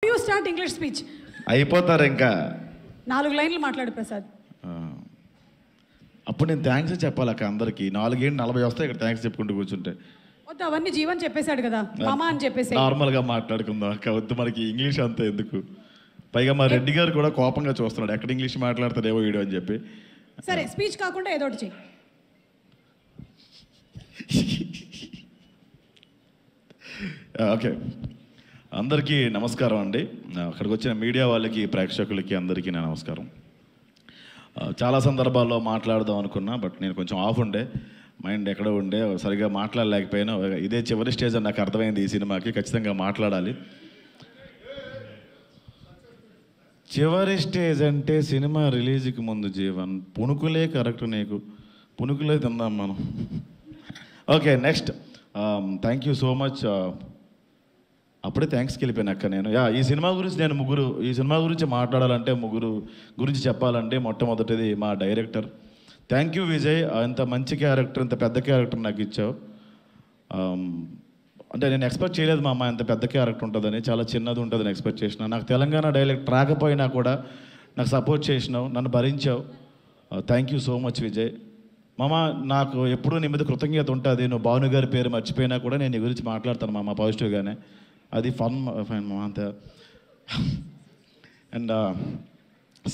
You start English speech. అయిపోతారు ఇంకా 4 లైన్లు మాట్లాడు ప్రసాద్. అప్పుడు నేను థ్యాంక్స్ చెప్పాలి అక్క అందరికి. 4:40 వస్తాయి ఇక్కడ థ్యాంక్స్ చెప్పుకుంటూ కూర్చుంటే. వద్దు, అవన్నీ జీవన్ చెప్పేశాడు కదా, మామ అని చెప్పేసి నార్మల్గా మాట్లాడుకుందాం అక్క, వద్దు మనకి ఇంగ్లీష్ అంతా ఎందుకు. పైగా మా రెడ్డి గారు కూడా కోపంగా చూస్తున్నాడు, ఎక్కడ ఇంగ్లీష్ మాట్లాడతాడేమో వీడియో అని చెప్పి. సరే, స్పీచ్ కాకుండా ఏదో ఒకటి చెయ్యి. ఓకే, అందరికీ నమస్కారం అండి. అక్కడికి వచ్చిన మీడియా వాళ్ళకి, ప్రేక్షకులకి అందరికీ నా నమస్కారం. చాలా సందర్భాల్లో మాట్లాడదాం అనుకున్నా, బట్ నేను కొంచెం ఆఫ్ ఉండే, మైండ్ ఎక్కడో ఉండే, సరిగా మాట్లాడలేకపోయినా. ఇదే చివరి స్టేజ్ అని నాకు అర్థమైంది ఈ సినిమాకి, ఖచ్చితంగా మాట్లాడాలి. చివరి స్టేజ్ అంటే సినిమా రిలీజ్కి ముందు జీవన్, పుణుకులే కరెక్ట్, నీకు పుణుకులే తిందాం మనం. Okay, next. Thank you so much. అప్పుడే థ్యాంక్స్కి వెళ్ళిపోయాను అక్క నేను. ఈ సినిమా గురించి నేను ఈ సినిమా గురించి మాట్లాడాలంటే ముగ్గురు గురించి చెప్పాలంటే మొట్టమొదటిది మా డైరెక్టర్. థ్యాంక్ యూ విజయ్, ఇంత మంచి క్యారెక్టర్, ఇంత పెద్ద క్యారెక్టర్ నాకు ఇచ్చావు. అంటే నేను ఎక్స్పెక్ట్ చేయలేదు మా అమ్మ ఇంత పెద్ద క్యారెక్టర్ ఉంటుందని, చాలా చిన్నది ఉంటుందని ఎక్స్పెక్ట్ చేసిన. నాకు తెలంగాణ డైలెక్ట్ రాకపోయినా కూడా నాకు సపోర్ట్ చేసినావు, నన్ను భరించావు. Thank you so much Vijay. మామ, నాకు ఎప్పుడూ నీ మీద కృతజ్ఞత ఉంటుంది. నువ్వు భాను గారి పేరు మర్చిపోయినా కూడా నేను నీ గురించి మాట్లాడతాను మామ పాజిటివ్గానే. అది ఫైన్ మామ అంతే. అండ్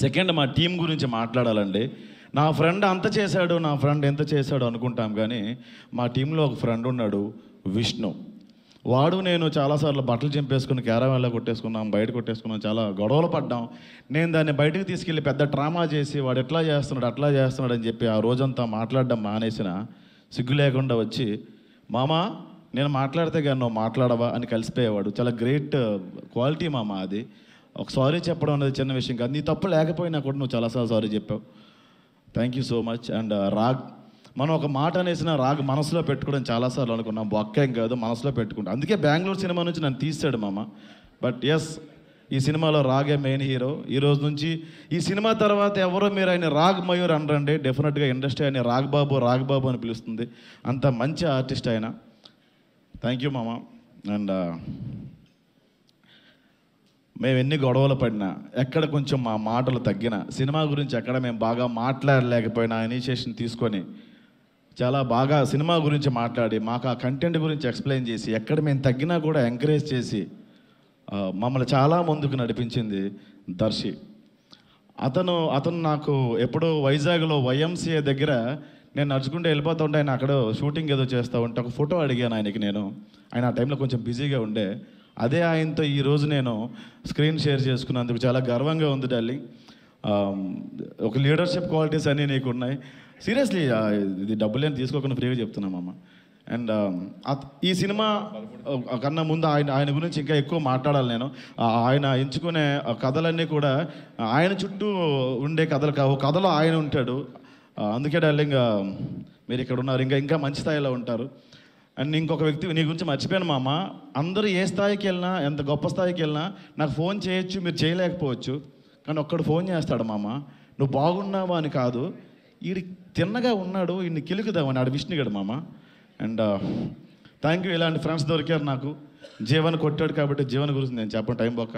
సెకండ్, మా టీం గురించి మాట్లాడాలండి. నా ఫ్రెండ్ అంత చేశాడు, నా ఫ్రెండ్ ఎంత చేశాడు అనుకుంటాం, కానీ మా టీంలో ఒక ఫ్రెండ్ ఉన్నాడు, విష్ణు. వాడు నేను చాలాసార్లు బట్టలు చింపేసుకుని క్యారవాన్లో కొట్టేసుకున్నాం, బయట కొట్టేసుకున్నాం, చాలా గొడవలు పడ్డాం. నేను దాన్ని బయటకు తీసుకెళ్ళి పెద్ద డ్రామా చేసి వాడు ఎట్లా చేస్తున్నాడు అట్లా చేస్తున్నాడు అని చెప్పి ఆ రోజంతా మాట్లాడడం మానేసిన, సిగ్గు లేకుండా వచ్చి, మామా నేను మాట్లాడితే కానీ నువ్వు మాట్లాడవా అని కలిసిపోయేవాడు. చాలా గ్రేట్ క్వాలిటీ మామ అది. ఒక సారీ చెప్పడం అనేది చిన్న విషయం కాదు. నీ తప్పు లేకపోయినా కూడా నువ్వు చాలాసార్లు సారీ చెప్పావు. Thank you so much. And Raag, మనం ఒక మాట అనేసిన రాగ్ మనసులో పెట్టుకోవడం చాలాసార్లు అనుకున్నాం, బొక్కేం కాదు మనసులో పెట్టుకుంటాం. అందుకే బెంగళూరు సినిమా నుంచి నన్ను తీసాడు మామ. బట్ ఎస్, ఈ సినిమాలో రాగే మెయిన్ హీరో. ఈ రోజు నుంచి ఈ సినిమా తర్వాత ఎవరో మీరు ఆయన రాగ్ మయూర్ అనరండి, డెఫినెట్గా ఇండస్ట్రీ ఆయన రాగ్ బాబు అని పిలుస్తుంది. అంత మంచి ఆర్టిస్ట్ ఆయన. థ్యాంక్ యూ మామ. అండ్ మేము ఎన్ని గొడవలు పడినా, ఎక్కడ కొంచెం మా మాటలు తగ్గినా, సినిమా గురించి ఎక్కడ మేము బాగా మాట్లాడలేకపోయినా ఇనిషియేషన్ తీసుకొని చాలా బాగా సినిమా గురించి మాట్లాడి మాకు ఆ కంటెంట్ గురించి ఎక్స్ప్లెయిన్ చేసి, ఎక్కడ మేము తగ్గినా కూడా ఎంకరేజ్ చేసి మమ్మల్ని చాలా ముందుకు నడిపించింది దర్శి. అతను నాకు ఎప్పుడో వైజాగ్లో వైఎంసీఏ దగ్గర నేను నడుచుకుంటూ వెళ్ళిపోతూ ఉంటే, ఆయన అక్కడ షూటింగ్ ఏదో చేస్తూ ఉంటే ఒక ఫోటో అడిగాను ఆయనకి. ఆయన ఆ టైంలో కొంచెం బిజీగా ఉండే. అదే ఆయనతో ఈరోజు నేను స్క్రీన్ షేర్ చేసుకున్నందుకు చాలా గర్వంగా ఉంది డార్లింగ్. ఒక లీడర్షిప్ క్వాలిటీస్ అన్నీ నీకు ఉన్నాయి. సీరియస్లీ, ఇది డబ్బులు ఏం తీసుకోకుండా ఫ్రీగా చెప్తున్నామమ్మ. అండ్ ఈ సినిమా కన్నా ముందు ఆయన గురించి ఇంకా ఎక్కువ మాట్లాడాలి నేను. ఆయన ఎంచుకునే కథలన్నీ కూడా ఆయన చుట్టూ ఉండే కథలు కావు, కథలో ఆయన ఉంటాడు. అందుకే డార్లింగ్, మీరు ఇక్కడ ఉన్నారు, ఇంకా మంచి స్థాయిలో ఉంటారు. అండ్ ఇంకొక వ్యక్తి నీ గురించి మర్చిపోయాను మామ. అందరూ ఏ స్థాయికి వెళ్ళినా, ఎంత గొప్ప స్థాయికి వెళ్ళినా నాకు ఫోన్ చేయొచ్చు, మీరు చేయలేకపోవచ్చు, కానీ ఒక్కడు ఫోన్ చేస్తాడు మామ. నువ్వు బాగున్నావా అని కాదు, వీడి తిన్నగా ఉన్నాడు, వీడిని కిలుకుదామని, ఆడు విష్ణుగాడు మామ. అండ్ థ్యాంక్ యూ, ఇలాంటి ఫ్రెండ్స్ దొరికారు నాకు. జీవన్ కొట్టాడు కాబట్టి జీవన్ గురించి నేను చెప్పను టైం పోక.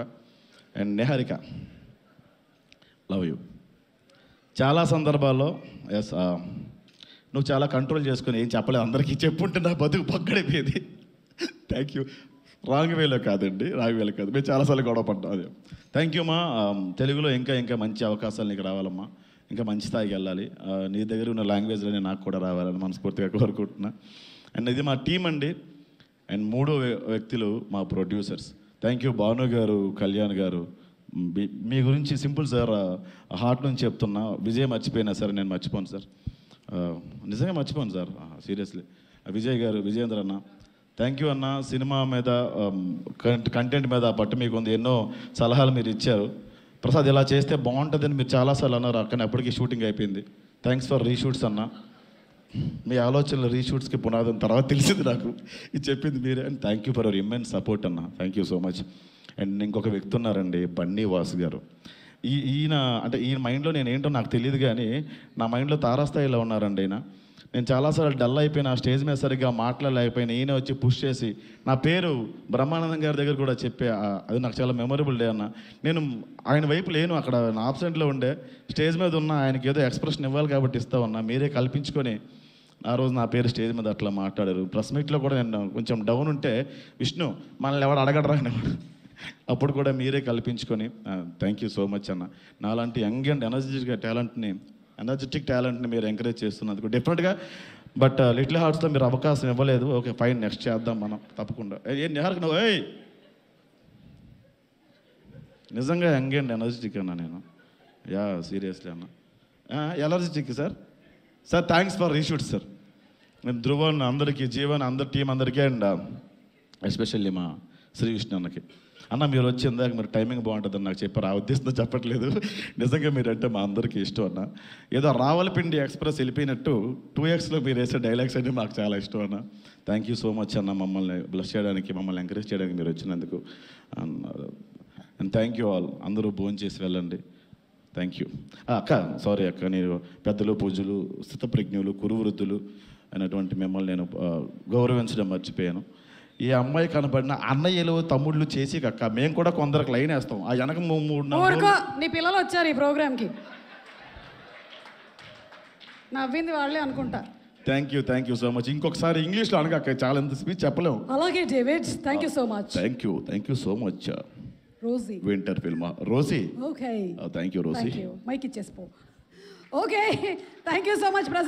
And Niharika, love you. చాలా సందర్భాల్లో ఎస్, నువ్వు చాలా కంట్రోల్ చేసుకుని ఏం చెప్పలేదు, అందరికీ చెప్పుంటే నా బతుకు పక్కడైపోయేది. Thank you. రాంగ్ వేలో కాదండి, రాంగ్ వేలో కాదు, మేము చాలాసార్లు గొడవ పడ్డాం. అదే థ్యాంక్ యూ మా. తెలుగులో ఇంకా మంచి అవకాశాలు నీకు రావాలమ్మా, ఇంకా మంచి స్థాయికి వెళ్ళాలి. నీ దగ్గర ఉన్న లాంగ్వేజ్లోనే నాకు కూడా రావాలని మనస్ఫూర్తిగా కోరుకుంటున్నా. అండ్ ఇది మా టీం అండి. అండ్ మూడో వ్యక్తులు మా ప్రొడ్యూసర్స్. థ్యాంక్ యూ భాను గారు, కళ్యాణ్ గారు. మీ గురించి సింపుల్ సార్, హార్ట్ నుంచి చెప్తున్నా. విజయ్ మర్చిపోయినా సరే నేను మర్చిపోను సార్, నిజంగా మర్చిపోను సార్, సీరియస్లీ. విజయ్ గారు, విజయేంద్ర అన్న, థ్యాంక్ యూ అన్న. సినిమా మీద కంటెంట్ మీద పట్టు మీకు ఉంది, ఎన్నో సలహాలు మీరు ఇచ్చారు. ప్రసాద్ ఇలా చేస్తే బాగుంటుందని మీరు చాలాసార్లు అన్నారు, కానీ అప్పటికి షూటింగ్ అయిపోయింది. థ్యాంక్స్ ఫర్ రీషూట్స్ అన్న. మీ ఆలోచనలు రీషూట్స్కి పునాదని తర్వాత తెలిసింది నాకు, ఇది చెప్పింది మీరే. And thank you for our immense support అన్న, thank you so much. And ఇంకొక వ్యక్తి ఉన్నారండి, బన్నీ వాసు గారు. ఈయన మైండ్లో నేను ఏంటో నాకు తెలియదు, కానీ నా మైండ్లో తారాస్థాయిలో ఉన్నారండి ఆయన. నేను చాలాసార్లు డల్ అయిపోయిన ఆ స్టేజ్ మీద సరిగ్గా మాట్లాడలేకపోయినా ఈయన వచ్చి పుష్ చేసి నా పేరు బ్రహ్మానందం గారి దగ్గర కూడా చెప్పే అది నాకు చాలా మెమొరబుల్ డే అన్న. నేను ఆయన వైపు లేను, అక్కడ నా ఆబ్సెంట్లో ఉండే, స్టేజ్ మీద ఉన్న ఆయనకి ఏదో ఎక్స్ప్రెషన్ ఇవ్వాలి కాబట్టి ఇస్తా ఉన్నా. మీరే కల్పించుకొని ఆ రోజు నా పేరు స్టేజ్ మీద అట్లా మాట్లాడారు. ప్రెస్ మీట్లో కూడా నేను కొంచెం డౌన్ ఉంటే విష్ణు మనల్ని ఎవరు అడగడరా అని అప్పుడు కూడా మీరే కల్పించుకొని థ్యాంక్ యూ సో మచ్ అన్న. నాలాంటి యంగ్ అండ్ ఎనర్జెటిక్ టాలెంట్ని మీరు ఎంకరేజ్ చేస్తున్నందుకు డెఫినెట్గా. బట్ లిటిల్ హార్ట్స్లో మీరు అవకాశం ఇవ్వలేదు. ఓకే ఫైన్, నెక్స్ట్ చేద్దాం మనం తప్పకుండా. నిహార్కి నువ్వు నిజంగా యంగ్ అండ్ ఎనర్జెటిక్ అన్నా నేను. సీరియస్లీ అన్న, energetic sir. Thanks for reshoot sir. నేను ధ్రువన్ అందరికీ, జీవన్ అందరి టీం అందరికీ, అండ్ ఎస్పెషల్లీ మా శ్రీ విష్ణు అన్నకి. అన్న మీరు వచ్చి ఇందాక మీరు టైమింగ్ బాగుంటుందని నాకు చెప్పారు. ఆ ఉద్దేశంతో చెప్పట్లేదు, నిజంగా మీరంటే మా అందరికీ ఇష్టం అన్న. ఏదో రావలపిండి ఎక్స్ప్రెస్ వెళ్ళిపోయినట్టు 2Xలో మీరు వేసే డైలాగ్స్ అంటే మాకు చాలా ఇష్టం అన్న. థ్యాంక్ యూ సో మచ్ అన్న, మమ్మల్ని బ్లెస్ చేయడానికి, మమ్మల్ని ఎంకరేజ్ చేయడానికి మీరు వచ్చినందుకు. And thank you all. అందరూ భోజనం చేసి వెళ్ళండి. థ్యాంక్ యూ అక్క. సారీ అక్క, నేను పెద్దలు, పూజలు, స్థితప్రజ్ఞులు, కురువృద్ధులు అయినటువంటి మిమ్మల్ని నేను గౌరవించడం మర్చిపోయాను. ఈ అమ్మాయి కనపడిన అన్నయ్యలు, తమ్ముళ్ళు చేసి అక్క మేము కూడా కొందరికి లైన్ వేస్తాం. ఆ వెనక 3-4 నీ పిల్లలు వచ్చారు ఈ ప్రోగ్రామ్కి, నవ్వింది వాళ్ళే అనుకుంటా. Thank you so much. ఇంకొకసారి ఇంగ్లీష్లో అనక, చాలా ఎంత స్పీచ్ చెప్పలేము. అలాగే David, thank you so much. Thank you so much. Rosie winter film Rosie. Okay thank you Rosie. Mike ఇచ్చేసిపో. Okay thank you so much Prasad.